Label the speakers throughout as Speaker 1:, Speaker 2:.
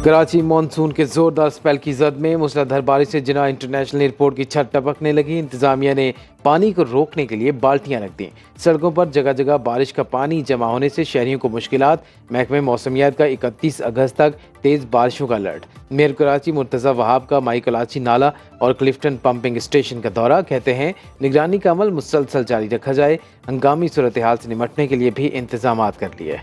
Speaker 1: Karachi monsoon के जोरदार spell की जद में मूसलाधार बारिश से जिना इंटरनेशनल एयरपोर्ट की छत टपकने लगी। इंतजामिया ने पानी को रोकने के लिए बाल्टियां रख दी। सड़कों पर जगह जगह बारिश का पानी जमा होने से शहरियों को मुश्किलात। महकमे मौसमियात का 31 अगस्त तक तेज बारिशों का अलर्ट। मेयर कराची मुर्तज़ा वहाब का माई कराची नाला और क्लिफ्टन पंपिंग स्टेशन का दौरा। कहते हैं निगरानी का अमल मुसलसल जारी रखा जाए। हंगामी सूरत हाल से निपटने के लिए भी इंतजाम कर लिए।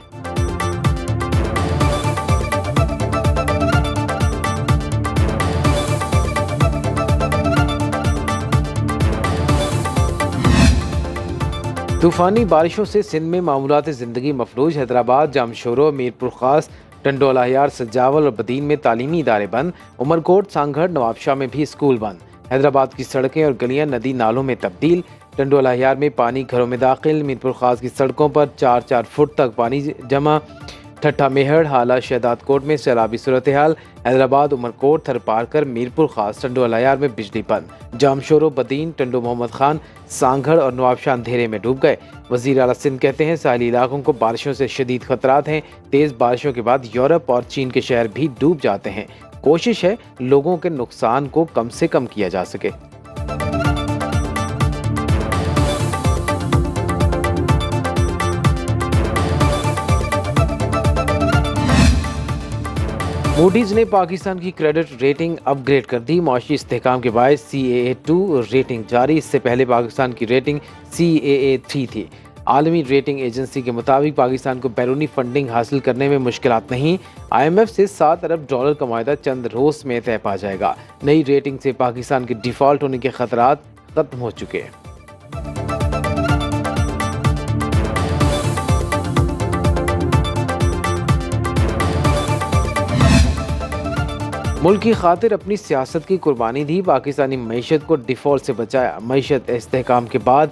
Speaker 1: तूफानी बारिशों से सिंध में मामूलात ज़िंदगी मफलूज। हैदराबाद, जामशोरो, मीरपुर खास, टंडोला यार, सजावल और बदीन में तालीमी इदारे बंद। उमरकोट, सांगढ़, नवाबशाह में भी स्कूल बंद। हैदराबाद की सड़कें और गलियां नदी नालों में तब्दील। टंडोला यार में पानी घरों में दाखिल। मीरपुर खास की सड़कों पर 4-4 फुट तक पानी जमा। ठट्ठा मेहड़, हाला, शहदाद कोट में सैलाबी सूरत हाल। हैदराबाद, उमरकोट, थरपारकर, मीरपुर खास, टंडोला यार में बिजली बंद। जामशोरो, बदीन, टंडो मोहम्मद खान, सांगढ़ और नवाबशाह अंधेरे में डूब गए। वज़ीर आला सिंध कहते हैं साहिली इलाकों को बारिशों से शदीद खतरात हैं। तेज़ बारिशों के बाद यूरोप और चीन के शहर भी डूब जाते हैं। कोशिश है लोगों के नुकसान को कम से कम किया जा सके। मूडीज ने पाकिस्तान की क्रेडिट रेटिंग अपग्रेड कर दी। मौशी इस्तेहकाम के बायस CAA2 रेटिंग जारी। इससे पहले पाकिस्तान की रेटिंग CAA3 थी। आलमी रेटिंग एजेंसी के मुताबिक पाकिस्तान को बैरूनी फंडिंग हासिल करने में मुश्किलात नहीं। IMF से $7 अरब का मुआहदा चंद रोज में तय पा जाएगा। नई रेटिंग से पाकिस्तान के डिफॉल्ट होने के खतरात खत्म हो चुके हैं। मुल्क की खातिर अपनी सियासत की कुर्बानी दी। पाकिस्तानी मईशत को डिफॉल्ट से बचाया। मईशत इस्तेहकाम के बाद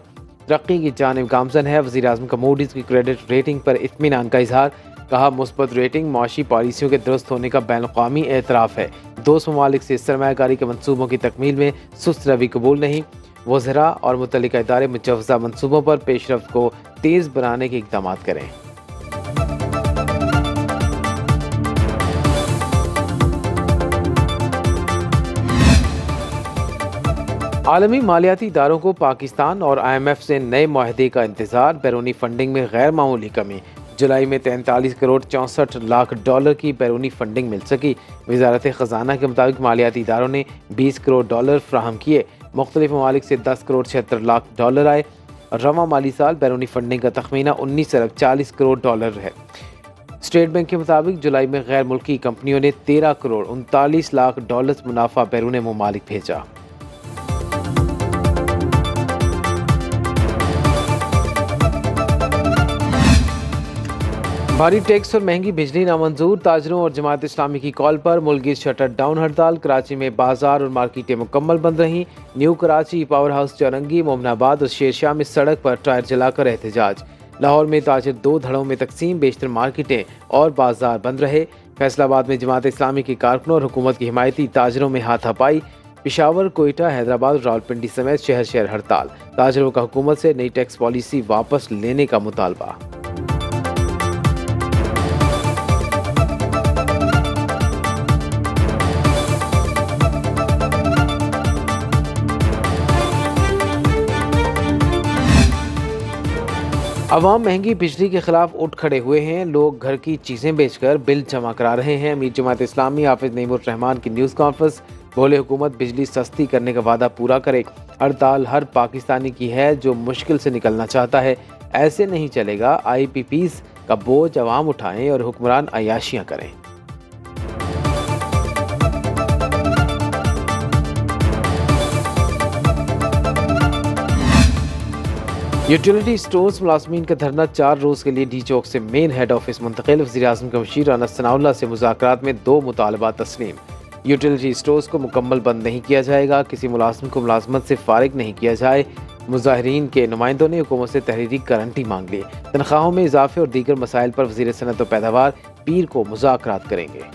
Speaker 1: तरक्की की जानिब गामजन है। वज़ीर आज़म का मूडीज़ की क्रेडिट रेटिंग पर इत्मीनान का इजहार। कहा मुस्बत रेटिंग माशी पॉलिसियों के दुरुस्त होने का बैनुल-अक़वामी एतराफ़ है। दोस्त ममालिक से सरमायाकारी के मनसूबों की तकमील में सुस्त रवि कबूल नहीं। वज़रा और मुतल्लिका इदारे मुजव्वज़ा मनसूबों पर पेशरफ्त को तेज़ बनाने के इक़दाम करें। आलमी मालियाती इदारों को पाकिस्तान और IMF से नए मुआहदे का इंतजार। बैरूनी फंडिंग में गैर मामूली कमी। जुलाई में 43 करोड़ 64 लाख डॉलर की बैरूनी फंडिंग मिल सकी। वजारत ख़जाना के मुताबिक मालियाती इदारों ने 20 करोड़ डॉलर फ्राहम किए। मुख्तलिफ ममालिक से 10 करोड़ 76 लाख डॉलर आए। रवा माली साल बैरूनी फंडिंग का तखमीना 19 अरब 40 करोड़ डॉलर है। स्टेट बैंक के मुताबिक जुलाई में गैर मुल्की कंपनियों ने 13 करोड़ 39 लाख डॉलर मुनाफा बैरून ममालिक भेजा। भारी टैक्स और महंगी बिजली नामंजूर। ताजरों और जमात इस्लामी की कॉल पर मुल्की शटर डाउन हड़ताल। कराची में बाजार और मार्केटें मुकम्मल बंद रहीं। न्यू कराची, पावर हाउस चौरंगी, मोमनाबाद और शेरशाह में सड़क पर टायर जलाकर एहतजाज। लाहौर में ताजिर 2 धड़ों में तकसीम। बेशतर मार्केटें और बाजार बंद रहे। फैसलाबाद में जमात इस्लामी के कारकुनों और हुकूमत की हिमायती ताजरों में हाथापाई। पिशावर, कोयटा, हैदराबाद और रावलपिंडी समेत शहर शहर हड़ताल। ताजरों का हुकूमत से नई टैक्स पॉलिसी वापस लेने का मुतालबा। अवाम महंगी बिजली के खिलाफ उठ खड़े हुए हैं। लोग घर की चीज़ें बेचकर बिल जमा करा रहे हैं। अमीर जमात इस्लामी हाफिज नईमुर रहमान की न्यूज़ कॉन्फ्रेंस। बोले हुकूमत बिजली सस्ती करने का वादा पूरा करे। हड़ताल हर पाकिस्तानी की है जो मुश्किल से निकलना चाहता है। ऐसे नहीं चलेगा। IPPs का बोझ अवाम उठाएं और हुक्मरान अयाशियाँ करें। यूटिलिटी स्टोर्स मुलाजमीन का धरना 4 रोज़ के लिए डी चौक से मेन हेड ऑफिस मुंतकिल। वज़ीर आज़म के मुशीर अनस सनाउल्लाह से मुज़ाकरात में 2 मुतालबा तस्लीम। यूटिलिटी स्टोर्स को मुकम्मल बंद नहीं किया जाएगा। किसी मुलाजिम को मुलाजमत से फारिग नहीं किया जाए। मुजाहिरीन के नुमाइंदों ने हुकूमत से तहरीरी गारंटी मांग ली। तनख्वाहों में इजाफे और दीगर मसाइल पर वज़ीर सनअत व पैदावार पीर को मुज़ाकरात करेंगे।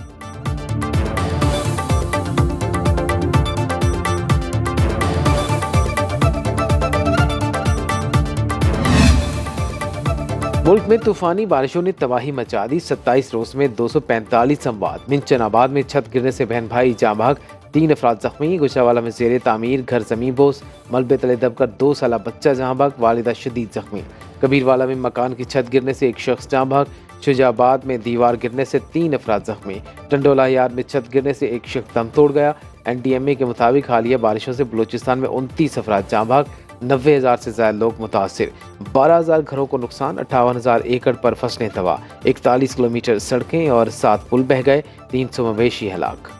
Speaker 1: मुल्क में तूफानी बारिशों ने तबाही मचा दी। 27 रोज में 245 अमवात। मिंचनाबाद में छत गिरने से बहन भाई जाँ भाग, 3 अफराद जख्मी। गुजरावाला में जेर तामीर घर जमीन बोस, मलबे तले दबकर 2 साला बच्चा जहाँ भाग, वालिदा शदीद जख्मी। कबीरवाला में मकान की छत गिरने से एक शख्स जाँ भाग। शुजाबाद में दीवार गिरने से 3 अफराद जख्मी। टंडोला यार में छत गिरने से एक शख्स दम तोड़ गया। NDMA के मुताबिक हालिया बारिशों से बलूचिस्तान में 29 अफराद जाँ भाग, 90,000 से ज्यादा लोग मुतासिर। 12,000 घरों को नुकसान, 58,000 एकड़ पर फसलें तबाह, 41 किलोमीटर सड़कें और 7 पुल बह गए, 300 मवेशी हलाक।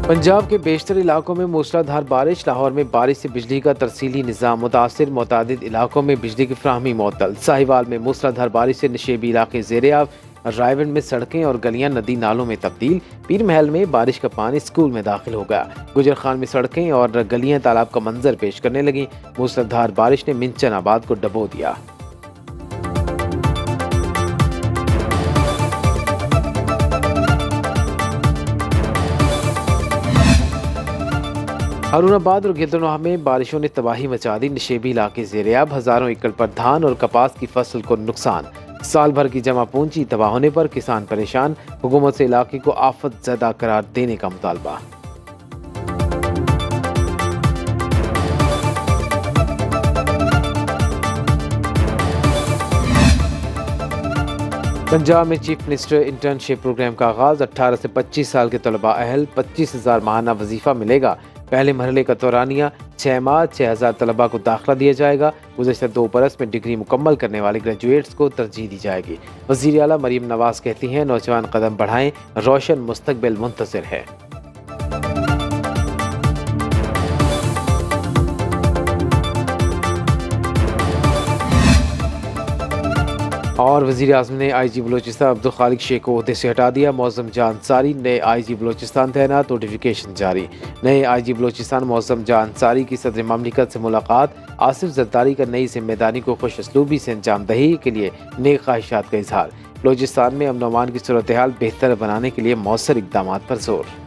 Speaker 1: पंजाब के बेशतर इलाकों में मूसलाधार बारिश। लाहौर में बारिश से बिजली का तरसीली निज़ाम मुतासिर, मुतादिद इलाकों में बिजली की फ्राहमी मुअत्तल। साहिवाल में मूसलाधार बारिश से नशेबी इलाके ज़ेर-ए-आब। रायवंड में सड़कें और गलियां नदी नालों में तब्दील। पीर महल में बारिश का पानी स्कूल में दाखिल हो गया। गुजर खान में सड़कें और गलियां तालाब का मंजर पेश करने लगी। मूसलाधार बारिश ने मिंचनाबाद को डबो दिया। हारूनाबाद और गिरदनवाह में बारिशों ने तबाही मचा दी। नशेबी इलाके ज़ेर-ए-आब, हजारों एकड़ पर धान और कपास की फसल को नुकसान। साल भर की जमा पूंजी तबाह होने पर किसान परेशान। हुकूमत से इलाके को आफत ज़दा करार देने का मुतालबा। पंजाब में चीफ मिनिस्टर इंटर्नशिप प्रोग्राम का आगाज। 18 से 25 साल के तलबा अहल 25,000 माहाना वजीफा मिलेगा। पहले मरहले का तौरानिया 6 माह 6,000 तलबा को दाखिला दिया जाएगा। गुज़श्ता 2 बरस में डिग्री मुकम्मल करने वाले ग्रेजुएट्स को तरजीह दी जाएगी। वज़ीर आला मरीम नवाज कहती हैं, नौजवान कदम बढ़ाएं, रोशन मुस्तकबिल मुंतज़िर है। और वज़ीर आज़म ने IG बलूचिस्तान अब्दुल खालिक शेख को ओहदे से हटा दिया। मौज़म जाह अंसारी नए IG बलूचिस्तान तैनात, नोटिफिकेशन जारी। नए IG बलूचिस्तान मौज़म जाह अंसारी की सदर ममलिकत से मुलाकात। आसिफ जरदारी का नई जिम्मेदारी को खुश असलूबी से अंजाम दही के लिए नेक ख्वाहिशात का इजहार। बलूचिस्तान में अमन अमान की सूरत हाल बेहतर बनाने के लिए मौसर इकदाम पर जोर।